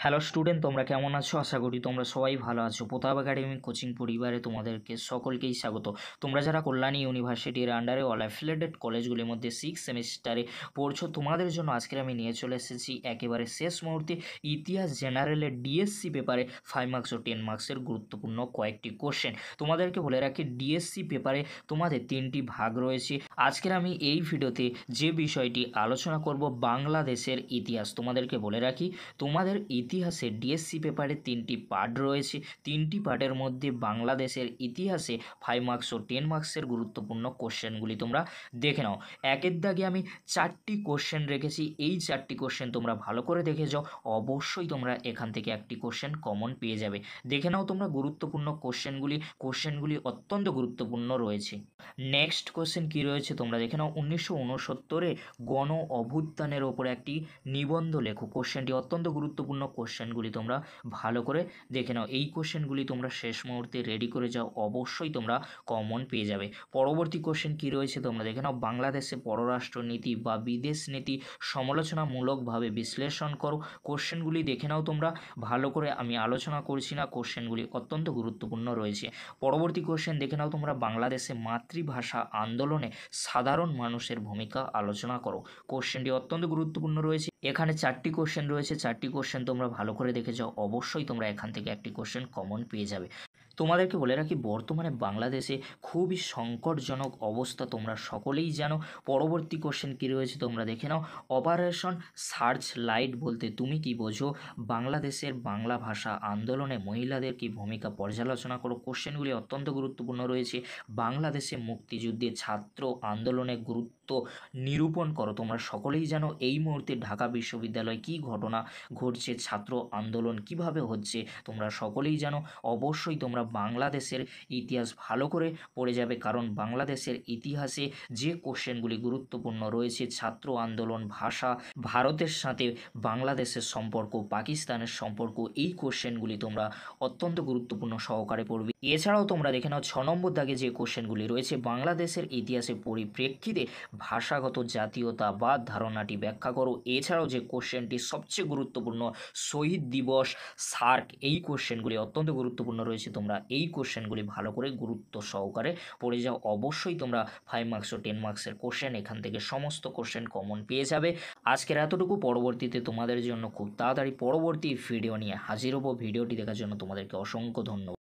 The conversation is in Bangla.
হ্যালো স্টুডেন্ট, তোমরা কেমন আছো? আশা করি তোমরা সবাই ভালো আছো। প্রতাপ একাডেমি কোচিং পরিবারে তোমাদেরকে সকলকেই স্বাগত। তোমরা যারা কল্যাণী ইউনিভার্সিটির আন্ডারে অল অ্যাফিলিয়েটেড কলেজগুলির মধ্যে 6 সেমিস্টারে পড়ছো, তোমাদের জন্য আজকে আমি নিয়ে চলে এসেছি একেবারে শেষ মুহূর্তে ইতিহাস জেনারেলের ডিএসসি পেপারে 5 মার্কস ও 10 মার্কসের গুরুত্বপূর্ণ কয়েকটি কোশ্চেন। তোমাদেরকে বলে রাখি, ডিএসসি পেপারে তোমাদের 3টি ভাগ রয়েছে। আজকের আমি এই ভিডিওতে যে বিষয়টি আলোচনা করব বাংলাদেশের ইতিহাস। তোমাদেরকে বলে রাখি, তোমাদের ইতিহাসে ডিএসসি পেপারে 3টি পার্ট রয়েছে। 3টি পার্টের মধ্যে বাংলাদেশের ইতিহাসে 5 মার্কস ও 10 মার্কসের গুরুত্বপূর্ণ কোশ্চেনগুলি তোমরা দেখে নাও। একের দাগে আমি 4টি কোশ্চেন রেখেছি। এই 4টি কোশ্চেন তোমরা ভালো করে দেখে যাও, অবশ্যই তোমরা এখান থেকে একটি কোশ্চেন কমন পেয়ে যাবে। দেখে নাও তোমরা গুরুত্বপূর্ণ কোশ্চেনগুলি অত্যন্ত গুরুত্বপূর্ণ রয়েছে। নেক্সট কোশ্চেন কি রয়েছে তোমরা দেখে নাও। 1969-এ গণ অভ্যুত্থানের ওপরে একটি নিবন্ধ লেখো। কোশ্চেনটি অত্যন্ত গুরুত্বপূর্ণ। কোশ্চেনগুলি তোমরা ভালো করে দেখে নাও। এই কোশ্চেনগুলি তোমরা শেষ মুহূর্তে রেডি করে যাও, অবশ্যই তোমরা কমন পেয়ে যাবে। পরবর্তী কোশ্চেন কি রয়েছে তোমরা দেখে নাও। বাংলাদেশে পররাষ্ট্র নীতি বা বিদেশ নীতি সমালোচনামূলকভাবে বিশ্লেষণ করো। কোশ্চেনগুলি দেখে নাও তোমরা ভালো করে, আমি আলোচনা করছি না, কোশ্চেনগুলি অত্যন্ত গুরুত্বপূর্ণ রয়েছে। পরবর্তী কোশ্চেন দেখে নাও তোমরা। বাংলাদেশে মাতৃভাষা আন্দোলনে সাধারণ মানুষের ভূমিকা আলোচনা করো। কোশ্চেনটি অত্যন্ত গুরুত্বপূর্ণ রয়েছে। এখানে 4টি কোশ্চেন রয়েছে। 4টি কোশ্চেন তোমরা ভালো করে দেখে যাও, অবশ্যই তোমরা এখান থেকে একটি কোশ্চেন কমন পেয়ে যাবে। তোমাদেরকে বলে রাখি, বর্তমানে বাংলাদেশে খুবই সংকটজনক অবস্থা, তোমরা সকলেই জানো। পরবর্তী কোশ্চেন কী রয়েছে তোমরা দেখে নাও। অপারেশন সার্চ লাইট বলতে তুমি কি বোঝো? বাংলাদেশের বাংলা ভাষা আন্দোলনে মহিলাদের কি ভূমিকা পর্যালোচনা করো। কোশ্চেনগুলি অত্যন্ত গুরুত্বপূর্ণ রয়েছে। বাংলাদেশে মুক্তিযুদ্ধে ছাত্র আন্দোলনের গুরুত্ব নিরূপণ করো। তোমরা সকলেই জানো এই মুহূর্তে ঢাকা বিশ্ববিদ্যালয়ে কী ঘটনা ঘটছে, ছাত্র আন্দোলন কিভাবে হচ্ছে, তোমরা সকলেই জানো। অবশ্যই তোমরা বাংলাদেশের ইতিহাস ভালো করে পড়ে যাবে, কারণ বাংলাদেশের ইতিহাসে যে কোশ্চেনগুলি গুরুত্বপূর্ণ রয়েছে, ছাত্র আন্দোলন, ভাষা, ভারতের সাথে বাংলাদেশের সম্পর্ক, পাকিস্তানের সম্পর্ক, এই কোশ্চেনগুলি তোমরা অত্যন্ত গুরুত্বপূর্ণ সহকারে পড়বে। এছাড়াও তোমরা দেখে নাও 6 নম্বর দাগে যে কোশ্চেনগুলি রয়েছে। বাংলাদেশের ইতিহাসের পরিপ্রেক্ষিতে ভাষাগত জাতীয়তাবাদ ধারণাটি ব্যাখ্যা করো। এছাড়াও যে কোশ্চেনটি সবচেয়ে গুরুত্বপূর্ণ, শহীদ দিবস, সার্ক, এই কোশ্চেনগুলি অত্যন্ত গুরুত্বপূর্ণ রয়েছে। তোমরা এই কোশ্চেনগুলি ভালো করে গুরুত্ব সহকারে পড়ে যাও, অবশ্যই তোমরা 5 মার্কস ও 10 মার্কসের কোশ্চেন এখান থেকে সমস্ত কোশ্চেন কমন পেয়ে যাবে। আজকের এতটুকু। পরবর্তীতে তোমাদের জন্য খুব তাড়াতাড়ি পরবর্তী ভিডিও নিয়ে হাজির হব। ভিডিওটি দেখার জন্য তোমাদেরকে অসংখ্য ধন্যবাদ।